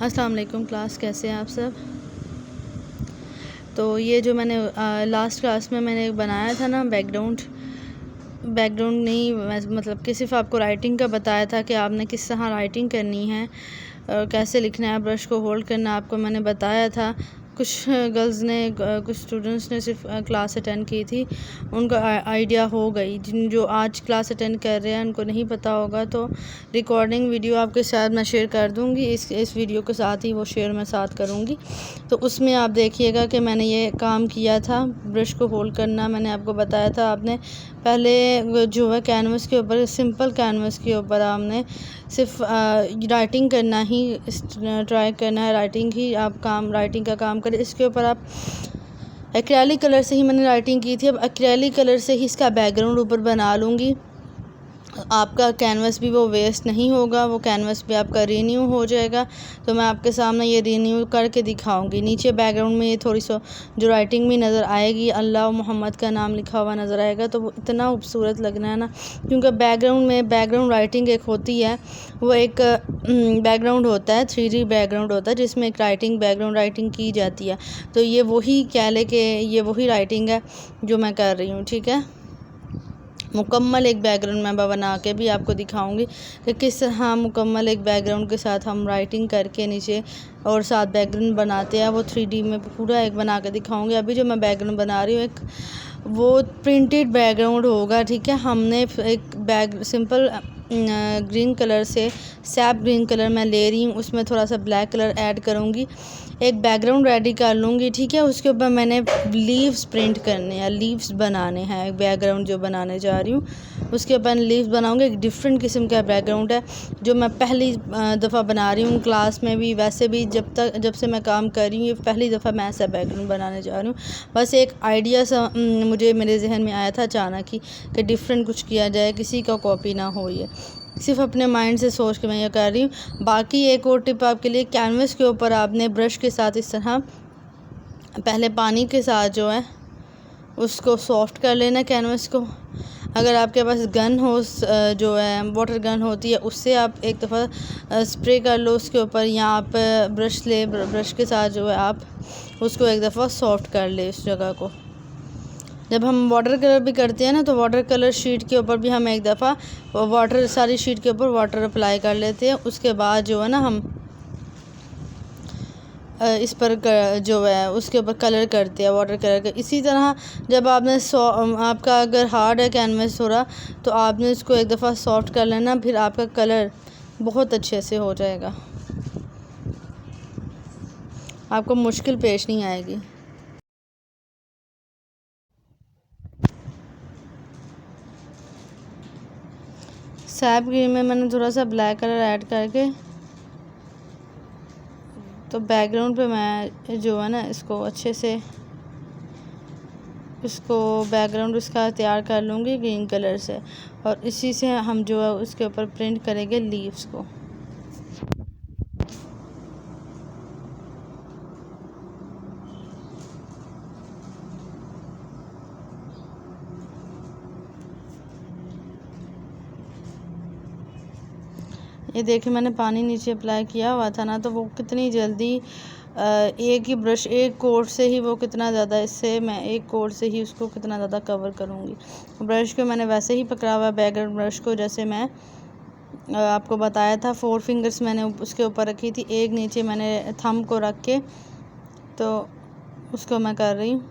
अस्सलाम वालेकुम क्लास, कैसे हैं आप सब। तो ये जो मैंने लास्ट क्लास में मैंने बनाया था ना बैकग्राउंड नहीं, मतलब कि सिर्फ आपको राइटिंग का बताया था कि आपने किस तरह राइटिंग करनी है और कैसे लिखना है, ब्रश को होल्ड करना आपको मैंने बताया था। कुछ गर्ल्स ने कुछ स्टूडेंट्स ने सिर्फ क्लास अटेंड की थी, उनको आइडिया हो गई। जिन जो आज क्लास अटेंड कर रहे हैं उनको नहीं पता होगा, तो रिकॉर्डिंग वीडियो आपके साथ मैं शेयर कर दूंगी। इस वीडियो के साथ ही वो शेयर मैं साथ करूंगी, तो उसमें आप देखिएगा कि मैंने ये काम किया था। ब्रश को होल्ड करना मैंने आपको बताया था। आपने पहले जो है कैनवस के ऊपर, सिंपल कैनवस के ऊपर आपने सिर्फ राइटिंग करना ही ट्राई करना है। राइटिंग का काम करें। इसके ऊपर आप एक्रेलिक कलर से ही मैंने राइटिंग की थी। अब एक्रेलिक कलर से ही इसका बैकग्राउंड ऊपर बना लूँगी। आपका कैनवस भी वो वेस्ट नहीं होगा, वो कैनवस भी आपका रीन्यू हो जाएगा। तो मैं आपके सामने ये रीन्यू करके दिखाऊंगी। नीचे बैकग्राउंड में ये थोड़ी सी जो राइटिंग भी नज़र आएगी, अल्लाह मोहम्मद का नाम लिखा हुआ नज़र आएगा, तो वो इतना खूबसूरत लगना है ना। क्योंकि बैकग्राउंड राइटिंग एक होती है, वो एक बैकग्राउंड होता है, 3D बैकग्राउंड होता है, जिसमें एक बैकग्राउंड राइटिंग की जाती है। तो ये वही कह ले कि ये वही राइटिंग है जो मैं कर रही हूँ, ठीक है। मुकम्मल एक बैकग्राउंड मैं बना के भी आपको दिखाऊंगी कि किस तरह मुकम्मल एक बैकग्राउंड के साथ हम राइटिंग करके नीचे और साथ बैकग्राउंड बनाते हैं। वो 3D में पूरा एक बना के दिखाऊंगी। अभी जो मैं बैकग्राउंड बना रही हूँ, एक वो प्रिंटेड बैकग्राउंड होगा, ठीक है। हमने एक सिंपल ग्रीन कलर से सैप ग्रीन कलर मैं ले रही हूँ, उसमें थोड़ा सा ब्लैक कलर ऐड करूँगी, एक बैकग्राउंड रेडी कर लूँगी, ठीक है। उसके ऊपर मैंने लीव्स प्रिंट करने हैं, लीव्स बनाने हैं। एक बैकग्राउंड जो बनाने जा रही हूँ उसके ऊपर लीव्स बनाऊँगी। एक डिफरेंट किस्म का बैकग्राउंड है जो मैं पहली दफ़ा बना रही हूँ। क्लास में भी, वैसे भी जब से मैं काम कर रही हूँ, ये पहली दफ़ा मैं ऐसा बैकग्राउंड बनाने जा रही हूँ। बस एक आइडिया सा मुझे मेरे जहन में आया था अचानक ही कि डिफरेंट कुछ किया जाए, किसी का कॉपी ना हो। ये सिर्फ अपने माइंड से सोच के मैं ये कर रही हूँ। बाकी एक और टिप आपके लिए, कैनवस के ऊपर आपने ब्रश के साथ इस तरह पहले पानी के साथ जो है उसको सॉफ्ट कर लेना कैनवस को। अगर आपके पास गन हो, जो है वाटर गन होती है, उससे आप एक दफ़ा स्प्रे कर लो उसके ऊपर, या आप ब्रश के साथ जो है आप उसको एक दफ़ा सॉफ्ट कर ले उस जगह को। जब हम वाटर कलर भी करते हैं ना, तो वाटर कलर शीट के ऊपर भी हम एक दफ़ा सारी शीट के ऊपर वाटर अप्लाई कर लेते हैं। उसके बाद जो है ना हम इस पर जो है उसके ऊपर कलर करते हैं, वाटर कलर का। इसी तरह जब आपका अगर हार्ड है कैनवस थोड़ा, तो आपने इसको एक दफ़ा सॉफ्ट कर लेना, फिर आपका कलर बहुत अच्छे से हो जाएगा, आपको मुश्किल पेश नहीं आएगी। सैप ग्रीन में मैंने थोड़ा सा ब्लैक कलर ऐड करके, तो बैकग्राउंड पे मैं जो है ना इसको अच्छे से बैकग्राउंड इसका तैयार कर लूँगी ग्रीन कलर से, और इसी से हम जो है उसके ऊपर प्रिंट करेंगे लीव्स को। ये देखिए मैंने पानी नीचे अप्लाई किया हुआ था ना, तो वो कितनी जल्दी एक ही ब्रश, एक कोट से ही वो कितना ज़्यादा, इससे मैं एक कोट से ही उसको कितना ज़्यादा कवर करूँगी। ब्रश को मैंने वैसे ही पकड़ा हुआ बैकग्राउंड ब्रश को, जैसे मैं आपको बताया था। 4 फिंगर्स मैंने उसके ऊपर रखी थी, एक नीचे मैंने थंब को रख के, तो उसको मैं कर रही हूँ।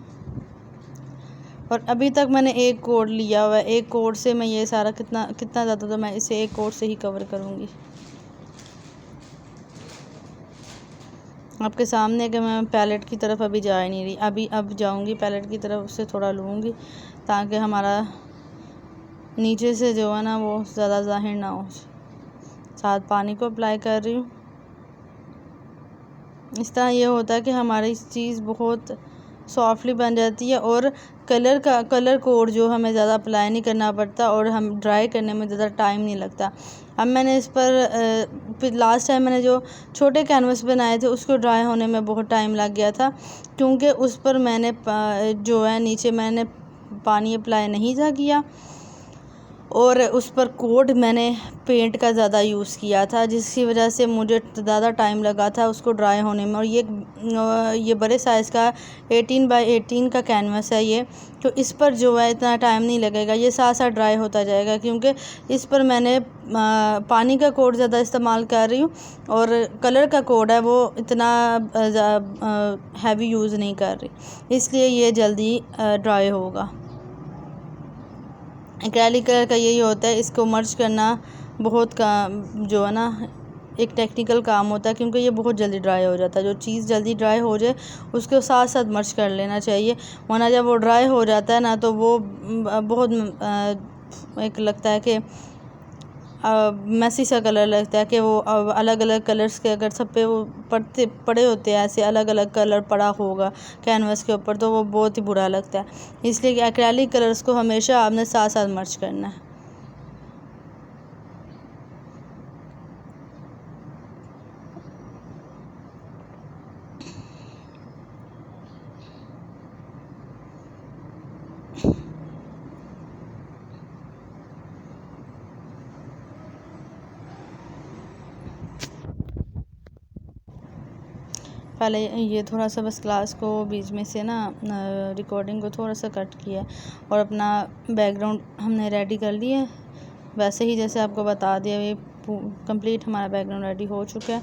और अभी तक मैंने एक कोट लिया हुआ है, एक कोट से मैं ये सारा कितना ज़्यादा, तो मैं इसे एक कोट से ही कवर करूँगी। आपके सामने कि मैं पैलेट की तरफ अभी जा ही नहीं रही, अब जाऊंगी पैलेट की तरफ, उससे थोड़ा लूँगी ताकि हमारा नीचे से जो है ना वो ज़्यादा ज़ाहिर ना हो। साथ पानी को अप्लाई कर रही हूँ। इस तरह ये होता है कि हमारी चीज़ बहुत सॉफ्टली बन जाती है, और कलर कोड जो हमें ज़्यादा अप्लाई नहीं करना पड़ता, और हम ड्राई करने में ज़्यादा टाइम नहीं लगता। अब मैंने इस पर लास्ट टाइम मैंने जो छोटे कैनवस बनाए थे उसको ड्राई होने में बहुत टाइम लग गया था, क्योंकि उस पर मैंने जो है नीचे मैंने पानी अप्लाई नहीं था किया। और उस पर कोड मैंने पेंट का ज़्यादा यूज़ किया था, जिसकी वजह से मुझे ज़्यादा टाइम लगा था उसको ड्राई होने में। और ये बड़े साइज़ का 18 बाई 18 का कैनवस है ये, तो इस पर जो है इतना टाइम नहीं लगेगा, ये साथ साथ ड्राई होता जाएगा, क्योंकि इस पर मैंने पानी का कोड ज़्यादा इस्तेमाल कर रही हूँ और कलर का कोड है वो इतना हैवी यूज़ नहीं कर रही, इसलिए ये जल्दी ड्राई होगा। एक्रेलिक कलर का यही होता है, इसको मर्ज करना बहुत का जो है ना एक टेक्निकल काम होता है, क्योंकि ये बहुत जल्दी ड्राई हो जाता है। जो चीज़ जल्दी ड्राई हो जाए उसको साथ साथ मर्ज कर लेना चाहिए, वरना जब वो ड्राई हो जाता है ना तो वो बहुत एक लगता है कि मैसी सा कलर लगता है, कि वो अलग अलग कलर्स के अगर सब पे वो पड़े होते हैं, ऐसे अलग अलग कलर पड़ा होगा कैनवस के ऊपर, तो वो बहुत ही बुरा लगता है। इसलिए कि एक्रेलिक कलर्स को हमेशा आपने साथ साथ मर्ज करना है। पहले ये थोड़ा सा बस क्लास को बीच में से ना रिकॉर्डिंग को थोड़ा सा कट किया और अपना बैकग्राउंड हमने रेडी कर लिया है, वैसे ही जैसे आपको बता दिया। ये कंप्लीट हमारा बैकग्राउंड रेडी हो चुका है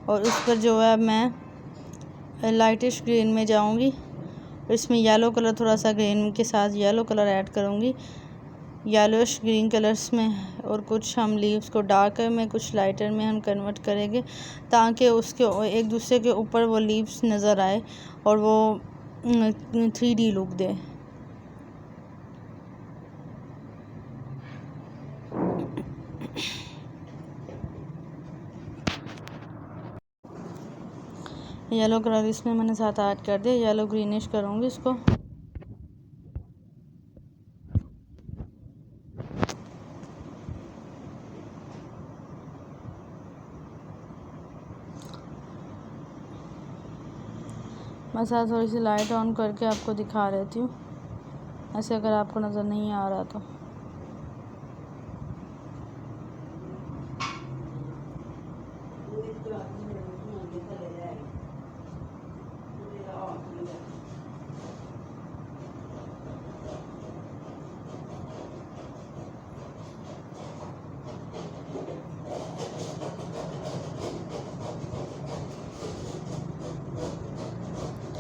और उस पर जो है मैं लाइटिश ग्रीन में जाऊंगी, इसमें येलो कलर थोड़ा सा ग्रीन के साथ येलो कलर ऐड करूंगी, येलोश ग्रीन कलर्स में, और कुछ हम लीव्स को डार्कर में कुछ लाइटर में हम कन्वर्ट करेंगे, ताकि उसके एक दूसरे के ऊपर वो लीव्स नज़र आए और वो 3D लुक दे। येलो कलर इसमें मैंने साथ ऐड कर दिया, येलो ग्रीनिश करूँगी इसको। मैं साथ थोड़ी सी लाइट ऑन करके आपको दिखा रहती हूँ, ऐसे अगर आपको नज़र नहीं आ रहा तो।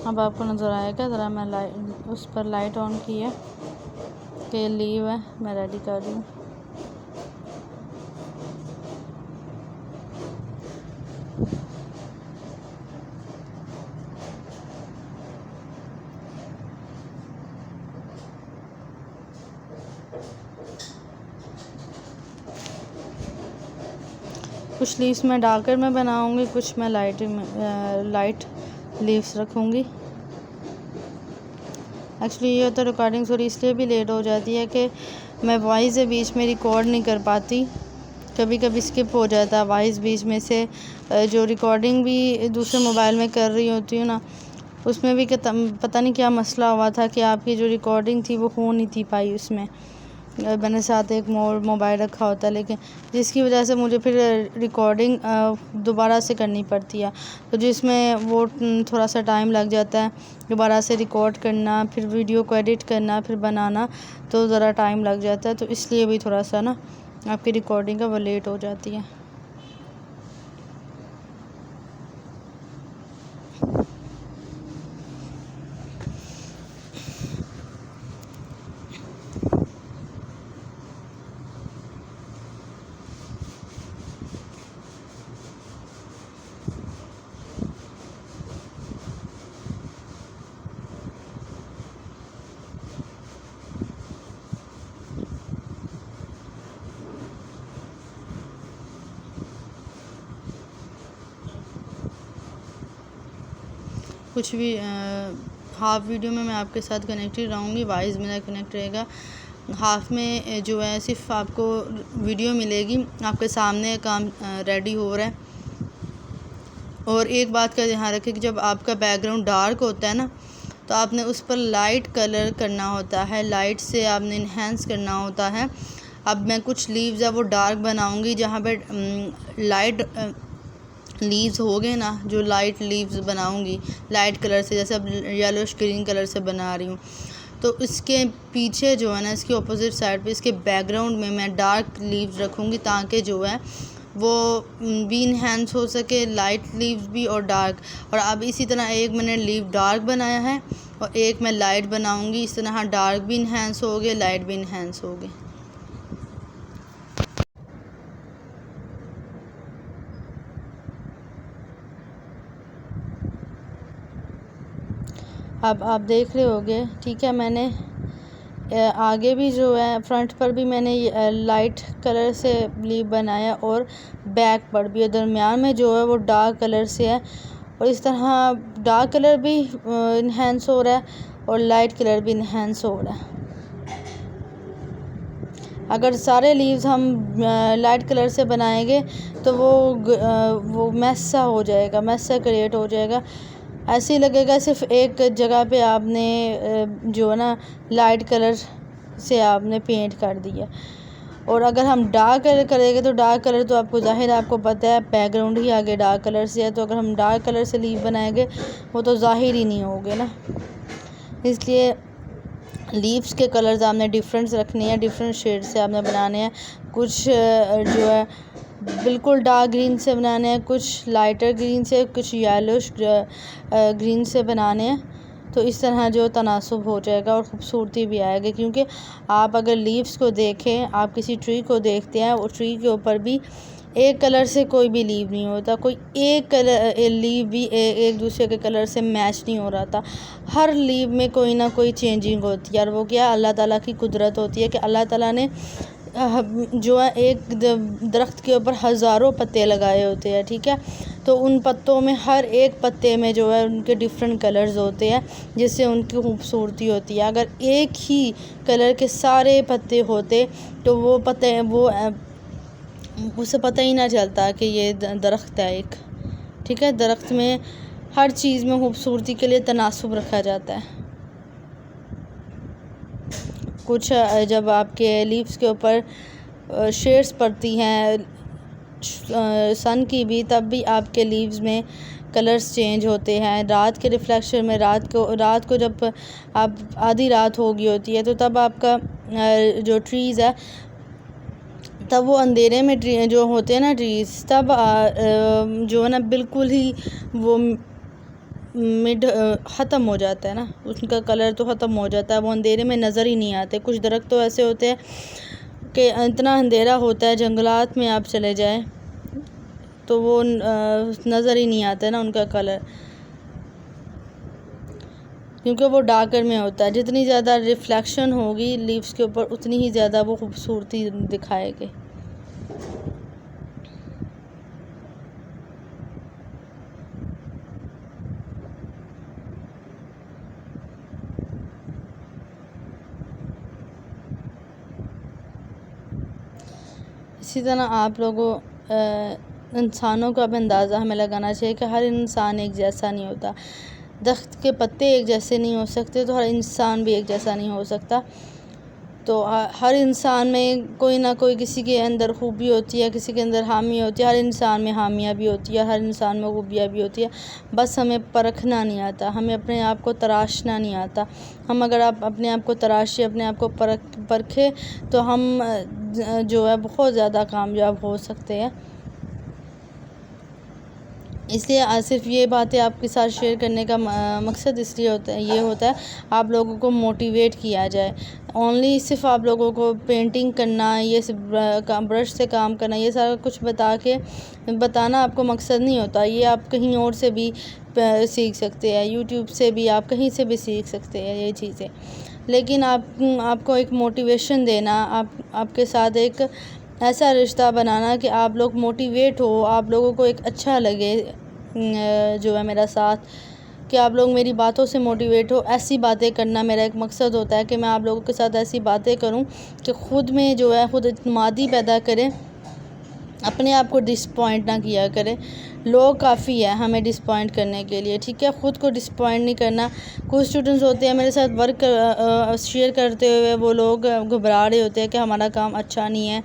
अब आपको नज़र आएगा, ज़रा मैं लाइट उस पर लाइट ऑन की है कि लीव है मैं रेडी कर रही हूँ। कुछ लीव्स मैं डार्कर में बनाऊंगी, कुछ मैं लाइट लीव्स रखूंगी। एक्चुअली ये तो रिकॉर्डिंग थोड़ी इसलिए भी लेट हो जाती है कि मैं वॉइस बीच में रिकॉर्ड नहीं कर पाती, कभी कभी स्किप हो जाता है वॉइस बीच में से। जो रिकॉर्डिंग भी दूसरे मोबाइल में कर रही होती हूँ ना, उसमें भी पता नहीं क्या मसला हुआ था कि आपकी जो रिकॉर्डिंग थी वो हो नहीं थी पाई उसमें। मैंने साथ एक मोबाइल रखा होता है, लेकिन जिसकी वजह से मुझे फिर रिकॉर्डिंग दोबारा से करनी पड़ती है, तो जिसमें वो थोड़ा सा टाइम लग जाता है दोबारा से रिकॉर्ड करना, फिर वीडियो को एडिट करना, फिर बनाना, तो ज़रा टाइम लग जाता है, तो इसलिए भी थोड़ा सा ना आपकी रिकॉर्डिंग का वो लेट हो जाती है। कुछ भी हाफ वीडियो में मैं आपके साथ कनेक्टेड रहूँगी, वॉइस मेरा कनेक्ट रहेगा। हाफ में जो है सिर्फ आपको वीडियो मिलेगी, आपके सामने काम रेडी हो रहा है। और एक बात का ध्यान रखें कि जब आपका बैकग्राउंड डार्क होता है ना, तो आपने उस पर लाइट कलर करना होता है, लाइट से आपने इन्हेंस करना होता है अब मैं कुछ लीव्स है वो डार्क बनाऊंगी, जहाँ पे लाइट लीव्स हो गए ना, जो लाइट लीव्स बनाऊंगी लाइट कलर से, जैसे अब येलोश ग्रीन कलर से बना रही हूँ। तो इसके पीछे जो है ना, इसके ऑपोजिट साइड पे, इसके बैकग्राउंड में मैं डार्क लीव्स रखूँगी, ताकि जो है वो भी इन्हेंस हो सके, लाइट लीव्स भी और डार्क। और अब इसी तरह एक मैंने लीव डार्क बनाया है और एक मैं लाइट बनाऊंगी, इस तरह डार्क भी इन्हेंस हो गए, लाइट भी इन्हेंस हो गए। अब आप देख रहे होगे, ठीक है। मैंने आगे भी जो है फ्रंट पर भी मैंने लाइट कलर से लीव बनाया और बैक पर भी, दरमियान में जो है वो डार्क कलर से है। और इस तरह डार्क कलर भी इन्हेंस हो रहा है और लाइट कलर भी इन्हेंस हो रहा है। अगर सारे लीव्स हम लाइट कलर से बनाएंगे तो वो मैस सा हो जाएगा, मैस सा क्रिएट हो जाएगा। ऐसे ही लगेगा सिर्फ एक जगह पे आपने जो है ना लाइट कलर से आपने पेंट कर दिया। और अगर हम डार्क कलर करेंगे तो डार्क कलर तो आपको ज़ाहिर है, आपको पता है बैकग्राउंड ही आगे डार्क कलर से है, तो अगर हम डार्क कलर से लीव बनाएंगे वो तो ज़ाहिर ही नहीं होगे ना। इसलिए लीव्स के कलर्स आपने डिफरेंस रखने हैं, डिफरेंट शेड से आपने बनाने हैं। कुछ जो है बिल्कुल डार्क ग्रीन से बनाने हैं, कुछ लाइटर ग्रीन से, कुछ येलोश ग्रीन से बनाने हैं। तो इस तरह जो तनासुब हो जाएगा और ख़ूबसूरती भी आएगी। क्योंकि आप अगर लीव्स को देखें, आप किसी ट्री को देखते हैं, और ट्री के ऊपर भी एक कलर से कोई भी लीव नहीं होता, कोई एक कलर लीव भी एक दूसरे के कलर से मैच नहीं हो रहा था। हर लीव में कोई ना कोई चेंजिंग होती है, और वो क्या अल्लाह ताला की कुदरत होती है कि अल्लाह ताला ने जो है एक दरख्त के ऊपर हज़ारों पत्ते लगाए होते हैं, ठीक है। तो उन पत्तों में हर एक पत्ते में जो है उनके डिफरेंट कलर्स होते हैं, जिससे उनकी खूबसूरती होती है। अगर एक ही कलर के सारे पत्ते होते तो वो पत्ते उसे पता ही ना चलता कि ये दरख्त है एक, ठीक है। दरख्त में हर चीज़ में खूबसूरती के लिए तनासुब रखा जाता है। कुछ जब आपके लीव्स के ऊपर शेड्स पड़ती हैं सन की भी, तब भी आपके लीव्स में कलर्स चेंज होते हैं। रात के रिफ्लेक्शन में रात को जब आप आधी रात हो गई होती है, तो तब आपका जो ट्रीज़ है, तब वो अंधेरे में जो होते हैं ना ट्रीज़, तब जो है ना बिल्कुल ही वो मिड ख़त्म हो जाता है ना, उसका कलर तो ख़त्म हो जाता है, वो अंधेरे में नज़र ही नहीं आते। कुछ दरख्त तो ऐसे होते हैं कि इतना अंधेरा होता है, जंगलात में आप चले जाएं तो वो नज़र ही नहीं आता है ना उनका कलर, क्योंकि वो डार्कर में होता है। जितनी ज़्यादा रिफ्लेक्शन होगी लीव्स के ऊपर, उतनी ही ज़्यादा वो खूबसूरती दिखाएगी। इसी तरह आप लोगों इंसानों का भी अंदाज़ा हमें लगाना चाहिए कि हर इंसान एक जैसा नहीं होता। दरख्त के पत्ते एक जैसे नहीं हो सकते, तो हर इंसान भी एक जैसा नहीं हो सकता। तो हर इंसान में कोई ना कोई, किसी के अंदर खूबी होती है, किसी के अंदर हामी होती है। हर इंसान में हामियाँ भी होती है, हर इंसान में खूबियाँ भी होती है। बस हमें परखना नहीं आता, हमें अपने आप को तराशना नहीं आता। हम अगर आप अपने आप को तराशे, अपने आप को परखे, तो हम जो है बहुत ज़्यादा कामयाब हो सकते हैं। इसलिए सिर्फ ये बातें आपके साथ शेयर करने का मकसद इसलिए होता है आप लोगों को मोटिवेट किया जाए। ओनली सिर्फ आप लोगों को पेंटिंग करना, ये ब्रश से काम करना, ये सारा कुछ बताना आपको मकसद नहीं होता। ये आप कहीं और से भी सीख सकते हैं, यूट्यूब से भी, आप कहीं से भी सीख सकते हैं ये चीज़ें। लेकिन आपको एक मोटिवेशन देना, आपके साथ एक ऐसा रिश्ता बनाना कि आप लोग मोटिवेट हो, आप लोगों को एक अच्छा लगे जो है मेरा साथ, कि आप लोग मेरी बातों से मोटिवेट हो। ऐसी बातें करना मेरा एक मकसद होता है कि मैं आप लोगों के साथ ऐसी बातें करूं कि ख़ुद में जो है ख़ुद इत्मीनादी पैदा करें, अपने आप को डिसपॉइंट ना किया करें। लोग काफ़ी है हमें डिसपॉइंट करने के लिए, ठीक है। ख़ुद को डिसपॉइंट नहीं करना। कुछ स्टूडेंट्स होते हैं मेरे साथ वर्क शेयर करते हुए वो लोग घबरा रहे होते हैं कि हमारा काम अच्छा नहीं है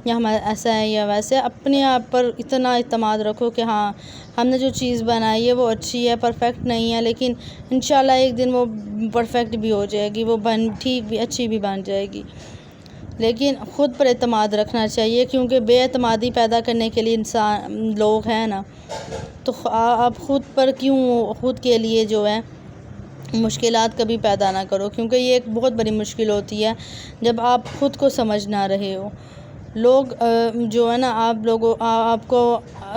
या हमारा ऐसा है या वैसे। अपने आप पर इतना इत्मीनान रखो कि हाँ हमने जो चीज़ बनाई है वो अच्छी है, परफेक्ट नहीं है, लेकिन इंशाल्लाह एक दिन वो परफेक्ट भी हो जाएगी, वो ठीक भी अच्छी भी बन जाएगी। लेकिन ख़ुद पर एतमाद रखना चाहिए, क्योंकि बेएतमादी पैदा करने के लिए इंसान लोग हैं ना, तो आप ख़ुद पर क्यों ख़ुद के लिए जो है मुश्किलात कभी पैदा ना करो, क्योंकि ये एक बहुत बड़ी मुश्किल होती है जब आप ख़ुद को समझ ना रहे हो। लोग जो है ना आपको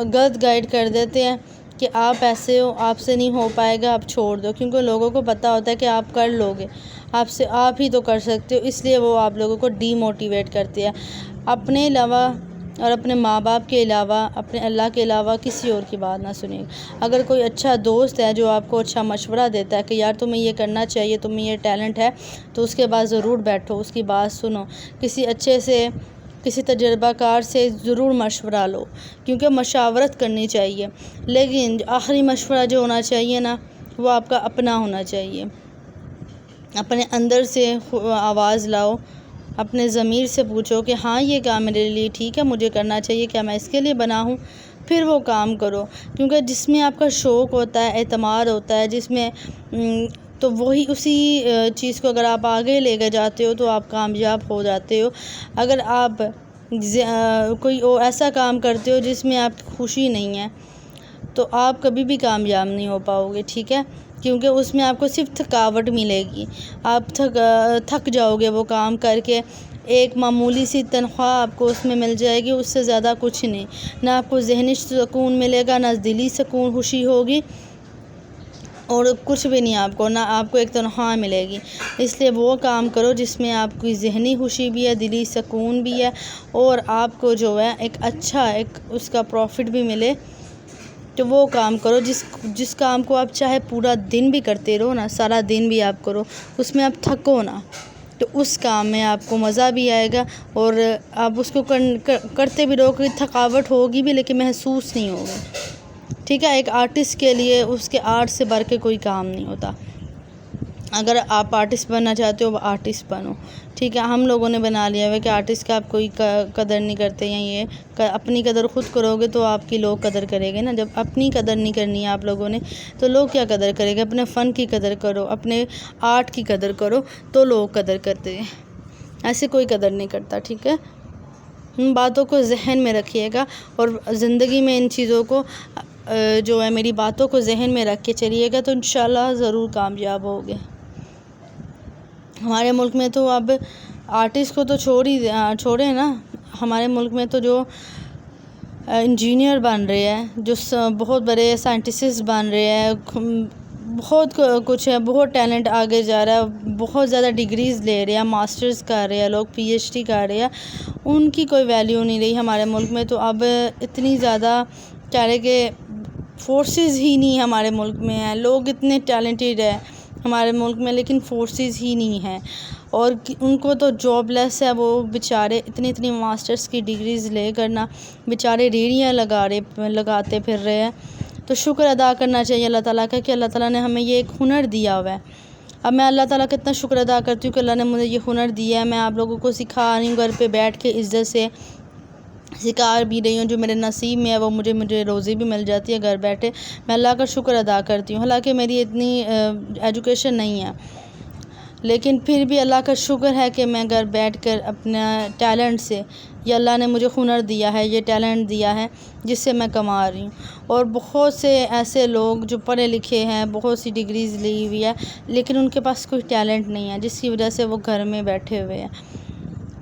गलत गाइड कर देते हैं कि आप ऐसे हो, आपसे नहीं हो पाएगा, आप छोड़ दो, क्योंकि लोगों को पता होता है कि आप कर लोगे, आपसे आप ही तो कर सकते हो, इसलिए वो आप लोगों को डीमोटिवेट करते हैं। अपने अलावा और अपने माँ बाप के अलावा, अपने अल्लाह के अलावा किसी और की बात ना सुनिए। अगर कोई अच्छा दोस्त है जो आपको अच्छा मशवरा देता है कि यार तुम्हें ये करना चाहिए, तुम्हें ये टैलेंट है, तो उसके बाद ज़रूर बैठो, उसकी बात सुनो। किसी तजर्बाकार से ज़रूर मशवरा लो, क्योंकि मशावरत करनी चाहिए, लेकिन आखिरी मशवरा जो होना चाहिए ना वो आपका अपना होना चाहिए। अपने अंदर से आवाज़ लाओ, अपने ज़मीर से पूछो कि हाँ ये काम मेरे लिए ठीक है, मुझे करना चाहिए, क्या मैं इसके लिए बना हूँ, फिर वो काम करो। क्योंकि जिसमें आपका शौक़ होता है, एतमाद होता है, जिसमें तो वही उसी चीज़ को अगर आप आगे लेकर जाते हो तो आप कामयाब हो जाते हो। अगर आप कोई ऐसा काम करते हो जिसमें आपकी खुशी नहीं है तो आप कभी भी कामयाब नहीं हो पाओगे, ठीक है। क्योंकि उसमें आपको सिर्फ थकावट मिलेगी, आप थक जाओगे वो काम करके। एक मामूली सी तनख्वाह आपको उसमें मिल जाएगी, उससे ज़्यादा कुछ नहीं। ना आपको ज़हनी सुकून मिलेगा, ना दिली सुकून खुशी होगी, और कुछ भी नहीं आपको, ना आपको एक तनख्वाह मिलेगी। इसलिए वो काम करो जिसमें आपकी ज़हनी खुशी भी है, दिली सुकून भी है, और आपको जो है एक अच्छा एक उसका प्रॉफिट भी मिले। तो वो काम करो जिस काम को आप चाहे पूरा दिन भी करते रहो ना, सारा दिन भी आप करो, उसमें आप थको ना, तो उस काम में आपको मज़ा भी आएगा और आप उसको करते भी रहोगे। थकावट होगी भी लेकिन महसूस नहीं होगी, ठीक है। एक आर्टिस्ट के लिए उसके आर्ट से बढ़ के कोई काम नहीं होता। अगर आप आर्टिस्ट बनना चाहते हो, आर्टिस्ट बनो, ठीक है। हम लोगों ने बना लिया है कि आर्टिस्ट का आप कोई कदर नहीं करते हैं। ये अपनी कदर ख़ुद करोगे तो आपकी लोग कदर करेंगे ना। जब अपनी कदर नहीं करनी है आप लोगों ने, तो लोग क्या कदर करेंगे। अपने फ़न की कदर करो, अपने आर्ट की कदर करो, तो लोग कदर करते हैं, ऐसे कोई कदर नहीं करता, ठीक है। इन बातों को जहन में रखिएगा और ज़िंदगी में इन चीज़ों को जो है मेरी बातों को जहन में रख के चलिएगा, तो इंशाल्लाह ज़रूर कामयाब होगे। हमारे मुल्क में तो अब आर्टिस्ट को तो छोड़े ना, हमारे मुल्क में तो जो इंजीनियर बन रहे हैं, जो बहुत बड़े साइंटिस्ट बन रहे हैं, बहुत कुछ है, बहुत टैलेंट आगे जा रहा है, बहुत ज़्यादा डिग्रीज़ ले रहे हैं, मास्टर्स कर रहे हैं लोग, PhD कर रहे हैं, उनकी कोई वैल्यू नहीं रही हमारे मुल्क में। तो अब इतनी ज़्यादा कह रहे कि फोर्सेस ही नहीं हमारे मुल्क में है। लोग इतने टैलेंटेड है हमारे मुल्क में, लेकिन फोर्सेस ही नहीं है, और उनको तो जॉबलेस है। वो बेचारे इतनी मास्टर्स की डिग्रीज़ ले करना बेचारे रेड़ियाँ लगाते फिर रहे हैं। तो शुक्र अदा करना चाहिए अल्लाह ताला का कि अल्लाह ताला ने हमें ये एक हुनर दिया हुआ है। अब मैं अल्लाह ताला का इतना शुक्र अदा करती हूँ कि अल्लाह ने मुझे ये हुनर दिया है। मैं आप लोगों को सिखा रही हूँ, घर पे बैठ के इज़्ज़त से सिखा भी रही हूँ। जो मेरे नसीब में है वो मुझे रोज़ी भी मिल जाती है घर बैठे। मैं अल्लाह का शुक्र अदा करती हूँ। हालांकि मेरी इतनी एजुकेशन नहीं है, लेकिन फिर भी अल्लाह का शुक्र है कि मैं घर बैठकर अपना टैलेंट से, ये अल्लाह ने मुझे हुनर दिया है, ये टैलेंट दिया है जिससे मैं कमा रही हूँ। और बहुत से ऐसे लोग जो पढ़े लिखे हैं, बहुत सी डिग्रीज़ ली हुई है, लेकिन उनके पास कोई टैलेंट नहीं है, जिसकी वजह से वो घर में बैठे हुए हैं।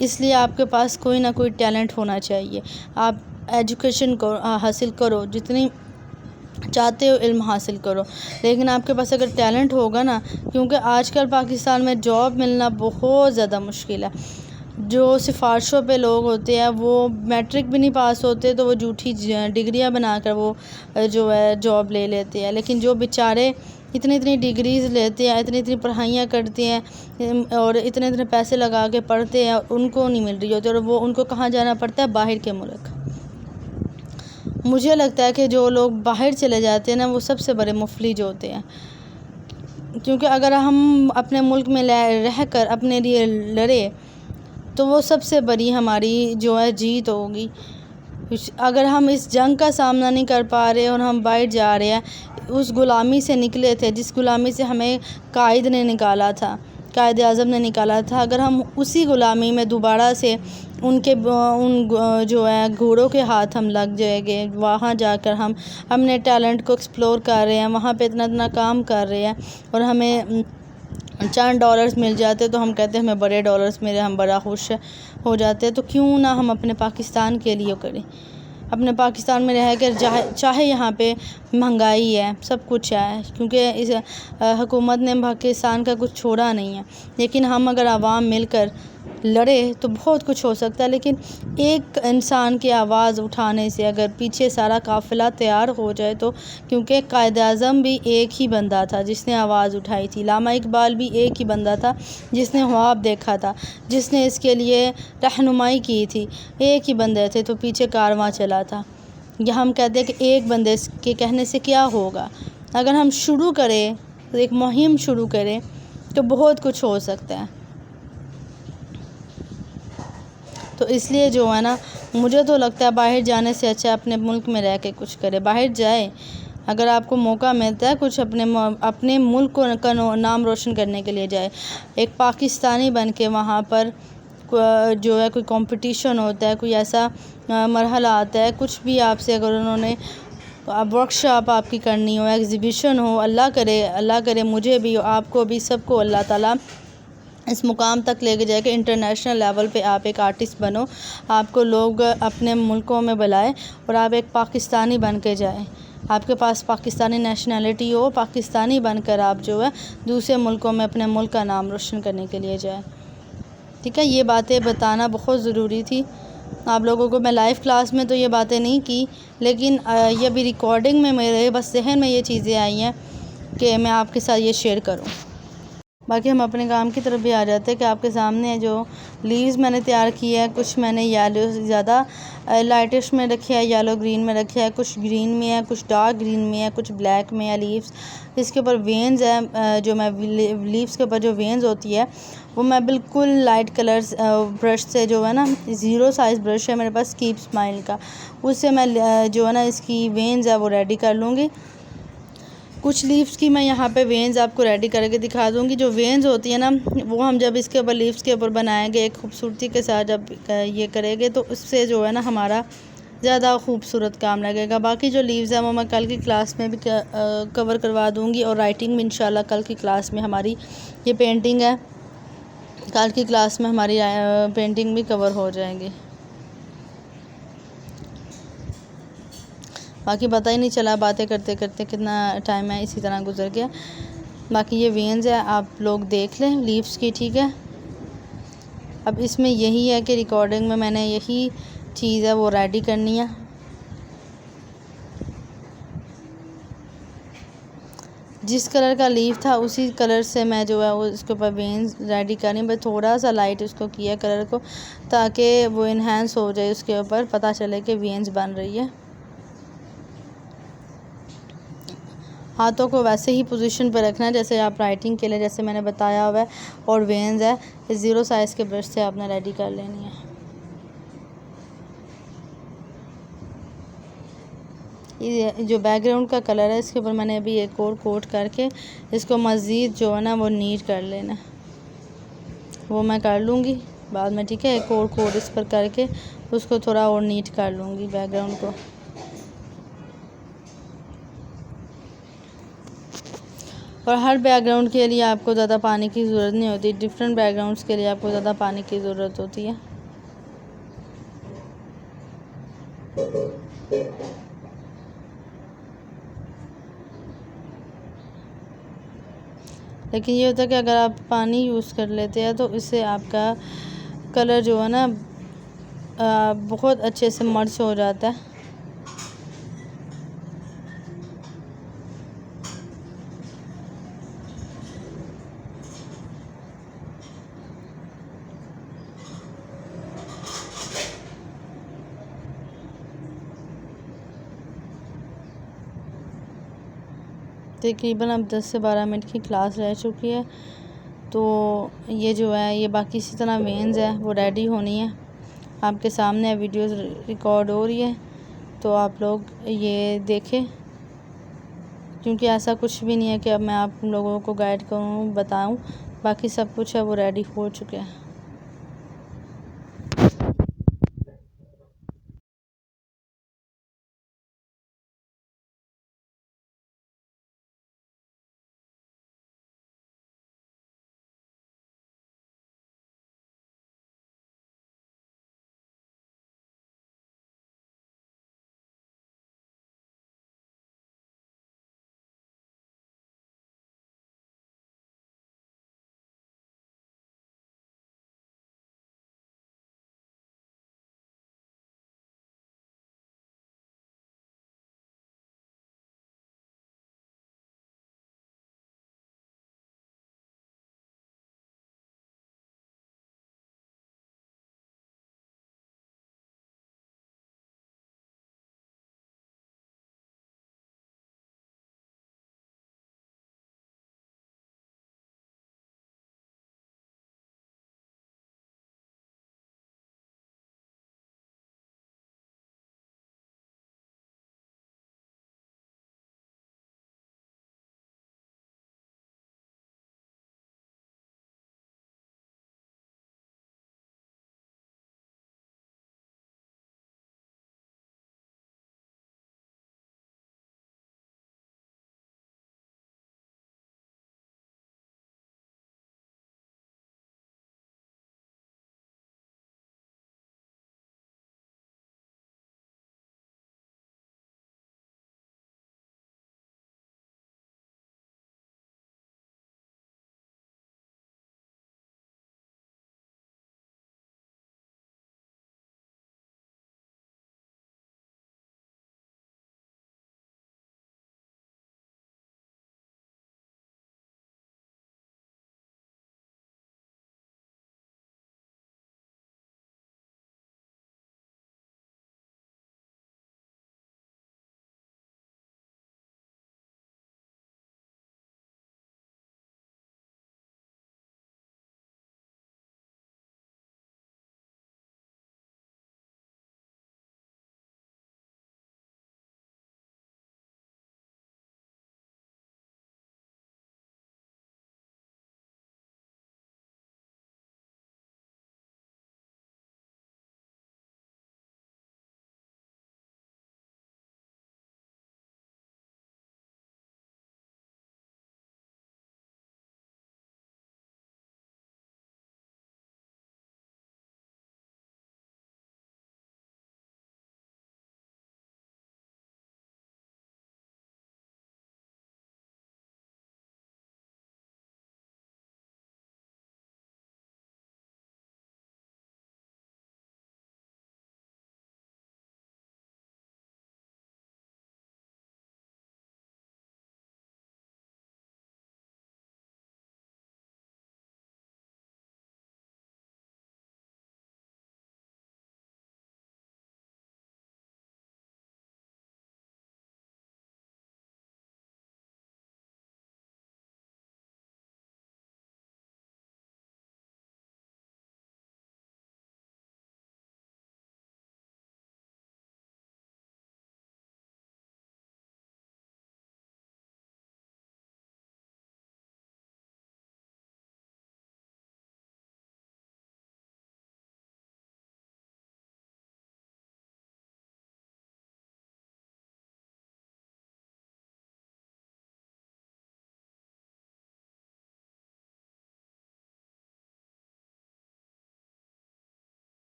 इसलिए आपके पास कोई ना कोई टैलेंट होना चाहिए। आप एजुकेशन को हासिल करो, जितनी चाहते हो इल्म हासिल करो, लेकिन आपके पास अगर टैलेंट होगा ना, क्योंकि आजकल पाकिस्तान में जॉब मिलना बहुत ज़्यादा मुश्किल है। जो सिफारिशों पे लोग होते हैं वो मैट्रिक भी नहीं पास होते, तो वो झूठी डिग्रियां बनाकर वो जो है जॉब ले लेते हैं। लेकिन जो बेचारे इतनी डिग्रीज़ लेते हैं, इतनी पढ़ाइयाँ करते हैं और इतने पैसे लगा के पढ़ते हैं, उनको नहीं मिल रही होती, और वो उनको कहाँ जाना पड़ता है, बाहर के मुल्क। मुझे लगता है कि जो लोग बाहर चले जाते हैं ना, वो सबसे बड़े मुफलिज होते हैं, क्योंकि अगर हम अपने मुल्क में रह कर अपने लिए लड़े तो वो सबसे बड़ी हमारी जो है जीत होगी। अगर हम इस जंग का सामना नहीं कर पा रहे और हम बाहर जा रहे हैं, उस ग़ुलामी से निकले थे जिस ग़ुलामी से हमें कायद ने निकाला था, कायद आज़म ने निकाला था, अगर हम उसी ग़ुलामी में दोबारा से जो है घोड़ों के हाथ हम लग जाएंगे, वहाँ जाकर हम अपने टैलेंट को एक्सप्लोर कर रहे हैं, वहाँ पे इतना इतना काम कर रहे हैं और हमें चंद डॉलर्स मिल जाते तो हम कहते हैं हमें बड़े डॉलर्स मिले, हम बड़ा खुश हो जाते। तो क्यों ना हम अपने पाकिस्तान के लिए करें, अपने पाकिस्तान में रह कर, चाहे यहाँ पे महंगाई है, सब कुछ है, क्योंकि इस हुकूमत ने पाकिस्तान का कुछ छोड़ा नहीं है, लेकिन हम अगर आवाम मिलकर लड़े तो बहुत कुछ हो सकता है। लेकिन एक इंसान की आवाज़ उठाने से अगर पीछे सारा काफ़िला तैयार हो जाए तो, क्योंकि कायद आज़म भी एक ही बंदा था जिसने आवाज़ उठाई थी, लामा इकबाल भी एक ही बंदा था जिसने ख्वाब देखा था, जिसने इसके लिए रहनुमाई की थी, एक ही बंदे थे, तो पीछे कारवां चला था। या हम कहते हैं कि एक बंदे के कहने से क्या होगा, अगर हम शुरू करें, एक मुहिम शुरू करें तो बहुत कुछ हो सकता है। तो इसलिए जो है ना, मुझे तो लगता है बाहर जाने से अच्छा अपने मुल्क में रह के कुछ करे, बाहर जाए, अगर आपको मौका मिलता है कुछ अपने मुल्क का नाम रोशन करने के लिए जाए। एक पाकिस्तानी बन के वहाँ पर जो है कोई कंपटीशन होता है, कोई ऐसा मरहला आता है, कुछ भी आपसे अगर उन्होंने वर्कशॉप आपकी करनी हो, एग्ज़िबिशन हो, अल्लाह करे मुझे भी, आपको भी, सबको अल्लाह ताला इस मुकाम तक लेके जाए कि इंटरनेशनल लेवल पे आप एक आर्टिस्ट बनो, आपको लोग अपने मुल्कों में बुलाए और आप एक पाकिस्तानी बन के जाए, आपके पास पाकिस्तानी नेशनैलिटी हो, पाकिस्तानी बनकर आप जो है दूसरे मुल्कों में अपने मुल्क का नाम रोशन करने के लिए जाए। ठीक है, ये बातें बताना बहुत ज़रूरी थी आप लोगों को। मैं लाइव क्लास में तो ये बातें नहीं की, लेकिन ये अभी रिकॉर्डिंग में मेरे बस जहन में ये चीज़ें आई हैं कि मैं आपके साथ ये शेयर करूँ। बाकी हम अपने काम की तरफ भी आ जाते हैं कि आपके सामने जो लीव्स मैंने तैयार किया है, कुछ मैंने येलो ज़्यादा लाइटिश में रखे है, येलो ग्रीन में रखे है, कुछ ग्रीन में है, कुछ डार्क ग्रीन में है, कुछ ब्लैक में है लीव्स। इसके ऊपर वेन्स है, जो मैं लीव्स के ऊपर जो वेन्स होती है वो मैं बिल्कुल लाइट कलर्स ब्रश से, जो है ना 0 साइज़ ब्रश है मेरे पास कीप स्माइल का, उससे मैं जो है ना इसकी वेन्स है वो रेडी कर लूँगी। कुछ लीव्स की मैं यहाँ पे वेन्स आपको रेडी करके दिखा दूँगी। जो वेन्स होती है ना, वो हम जब इसके ऊपर लीव्स के ऊपर बनाएंगे एक खूबसूरती के साथ, जब ये करेंगे तो उससे जो है ना हमारा ज़्यादा खूबसूरत काम लगेगा। बाकी जो लीव्स हैं वो मैं कल की क्लास में भी कवर करवा दूँगी, और राइटिंग भी इंशाल्लाह कल की क्लास में हमारी, ये पेंटिंग है, कल की क्लास में हमारी पेंटिंग भी कवर हो जाएंगी। बाकी पता ही नहीं चला बातें करते करते कितना टाइम है इसी तरह गुजर गया। बाकी ये वेन्स है, आप लोग देख लें लीव्स की। ठीक है, अब इसमें यही है कि रिकॉर्डिंग में मैंने यही चीज़ है वो रेडी करनी है। जिस कलर का लीव था उसी कलर से मैं जो है वो इसके ऊपर वेन्स रेडी करनी, बस थोड़ा सा लाइट उसको किया कलर को, ताकि वो इन्हेंस हो जाए, उसके ऊपर पता चले कि वेन्स बन रही है। हाथों को वैसे ही पोजीशन पर रखना है जैसे आप राइटिंग के लिए, जैसे मैंने बताया हुआ है। और वेन्स है इस 0 साइज़ के ब्रश से आपने रेडी कर लेनी है। ये जो बैकग्राउंड का कलर है इसके ऊपर मैंने अभी एक और कोट करके इसको मज़ीद जो है ना वो नीट कर लेना, वो मैं कर लूँगी बाद में। ठीक है, एक और कोट इस पर करके उसको थोड़ा और नीट कर लूँगी बैकग्राउंड को। और हर बैकग्राउंड के लिए आपको ज़्यादा पानी की ज़रूरत नहीं होती, डिफरेंट बैकग्राउंड्स के लिए आपको ज़्यादा पानी की ज़रूरत होती है। लेकिन ये होता है कि अगर आप पानी यूज़ कर लेते हैं तो इससे आपका कलर जो है ना बहुत अच्छे से मर्ज हो जाता है। तकरीबन अब 10 से 12 मिनट की क्लास रह चुकी है। तो ये जो है ये बाकी इसी तरह वेन्स है वो रेडी होनी है। आपके सामने वीडियोस रिकॉर्ड हो रही है, तो आप लोग ये देखें, क्योंकि ऐसा कुछ भी नहीं है कि अब मैं आप लोगों को गाइड करूँ बताऊँ। बाकी सब कुछ है वो रेडी हो चुका है।